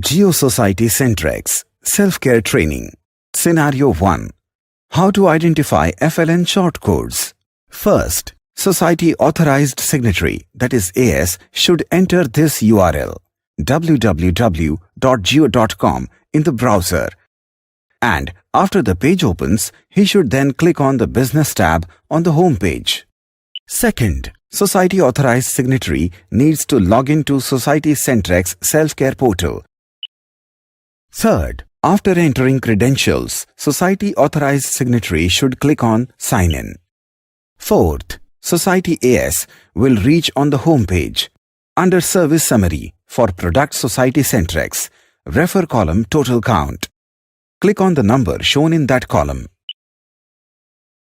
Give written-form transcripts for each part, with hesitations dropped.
Jio Society Centrex Self-Care Training. Scenario 1. How to identify FLN shortcodes. First, Society Authorized Signatory, that is AS, should enter this URL www.jio.com in the browser, and after the page opens, he should then click on the Business tab on the home page. Second, Society Authorized Signatory needs to log into Society Centrex Self-Care Portal. Third, after entering credentials, Society Authorized Signatory should click on Sign In. Fourth, Society AS will reach on the home page. Under Service Summary for Product Society Centrex, refer column Total Count. Click on the number shown in that column.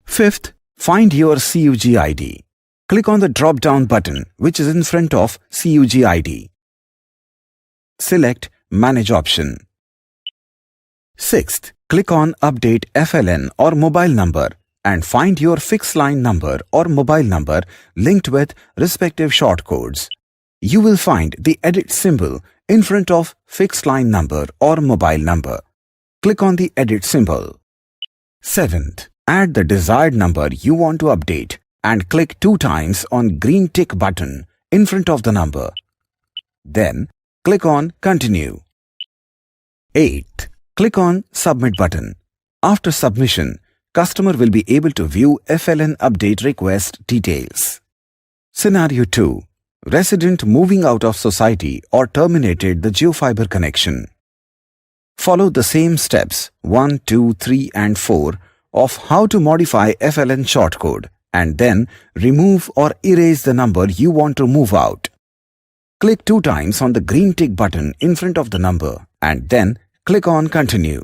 Fifth, find your CUG ID. Click on the drop-down button which is in front of CUG ID. Select Manage option. Sixth, click on Update FLN or mobile number and find your fixed line number or mobile number linked with respective shortcodes. You will find the edit symbol in front of fixed line number or mobile number. Click on the edit symbol. Seventh, add the desired number you want to update and click 2 times on green tick button in front of the number. Then click on Continue. Eighth, click on Submit button. After submission, customer will be able to view FLN update request details. Scenario 2. Resident moving out of society or terminated the JioFiber connection. Follow the same steps 1, 2, 3 and 4 of how to modify FLN shortcode and then remove or erase the number you want to move out. Click 2 times on the green tick button in front of the number and then click on Continue.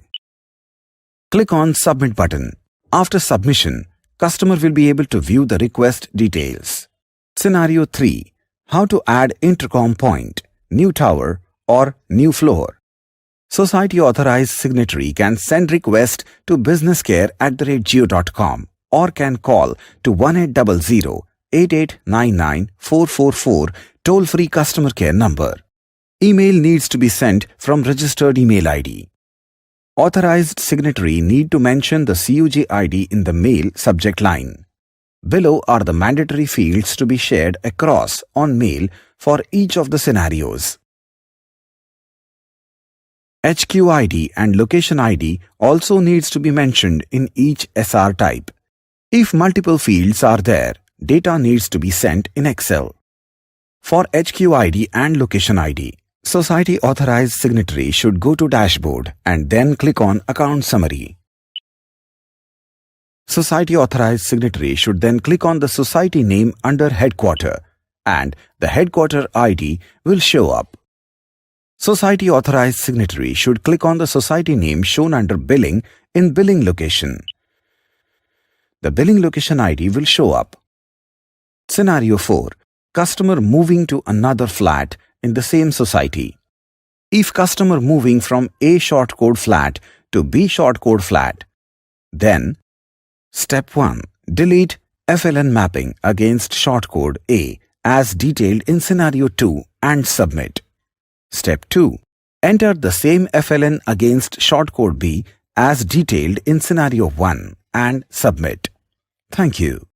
Click on Submit button. After submission, customer will be able to view the request details. Scenario 3. How to add intercom point, new tower or new floor. Society Authorized Signatory can send request to businesscare@jio.com or can call to 1800-8899-444 toll-free customer care number. Email needs to be sent from registered email ID. Authorized Signatory need to mention the CUG ID in the mail subject line. Below are the mandatory fields to be shared across on mail for each of the scenarios. HQ ID and location ID also needs to be mentioned in each SR type. If multiple fields are there, data needs to be sent in Excel. For HQ ID and location ID, Society Authorized Signatory should go to Dashboard and then click on Account Summary. Society Authorized Signatory should then click on the society name under Headquarter and the Headquarter ID will show up. Society Authorized Signatory should click on the society name shown under Billing in Billing Location. The Billing Location ID will show up. Scenario 4. Customer moving to another flat in the same society. If customer moving from A shortcode flat to B shortcode flat, then Step 1. Delete FLN mapping against shortcode A as detailed in Scenario 2 and submit. Step 2. Enter the same FLN against shortcode B as detailed in Scenario 1 and submit. Thank you.